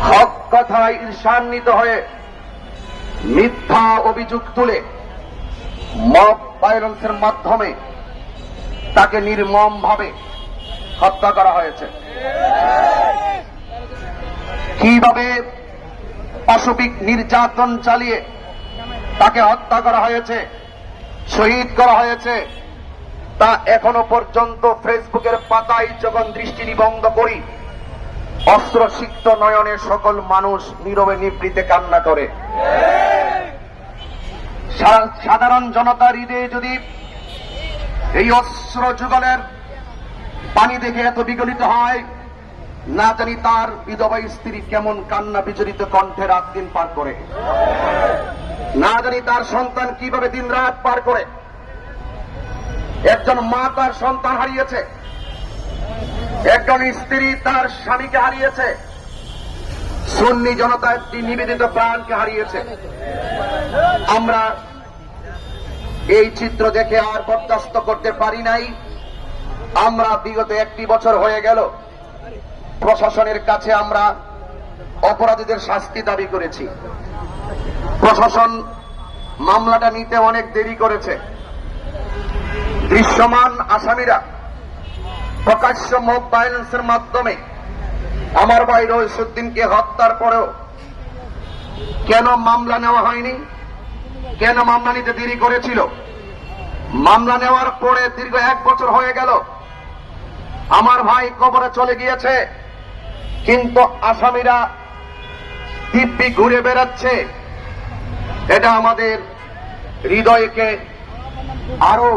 হক কথায় ঈর্ষান্বিত হয়ে মিথ্যা অভিযোগ তুলে মব ভায়োলেন্সের মাধ্যমে তাকে নির্মমভাবে হত্যা করা হয়েছে। কিভাবে পাশবিক নির্যাতন চালিয়ে তাকে হত্যা করা হয়েছে, শহীদ করা হয়েছে, তা এখনো পর্যন্ত ফেসবুকের পাতায় যখন দৃষ্টি নিবন্ধ করি অস্ত্রসিক্ত নয়নে সকল মানুষ নীরবে নিবৃতে কান্না করে। সাধারণ জনতার হৃদয়ে যদি এই অস্ত্র যুগলের পানি দেখে এত বিগলিত হয়, না জানি তার বিধবা স্ত্রী কেমন কান্না বিচলিত কণ্ঠে রাত দিন পার করে, না জানি তার সন্তান কিভাবে দিন রাত পার করে। একজন মা তার সন্তান হারিয়েছে, একজন স্ত্রী তার স্বামীকে হারিয়েছে, সুন্নি জনতা একটি নিবেদিত প্রাণকে হারিয়েছে। আমরা এই চিত্র দেখে আর বরদাস্ত করতে পারি নাই। আমরা বিগত একটি বছর হয়ে গেল প্রশাসনের কাছে আমরা অপরাধীদের শাস্তি দাবি করেছি। প্রশাসন মামলাটা নিতে অনেক দেরি করেছে। দৃশ্যমান আসামিরা প্রকাশ্য মব ভায়োলেন্সের মাধ্যমে আমার ভাই রইসুদ্দিনকে হত্যার পরেও কেন মামলা নেওয়া হয়নি, কেন মামলা নিতে দেরি করেছিল? মামলা নেওয়ার পরে দীর্ঘ 1 বছর হয়ে গেল, আমার ভাই কবরে চলে গিয়েছে, কিন্তু আসামিরা দিব্যি ঘুরে বেড়াচ্ছে। এটা আমাদের হৃদয়কে আরো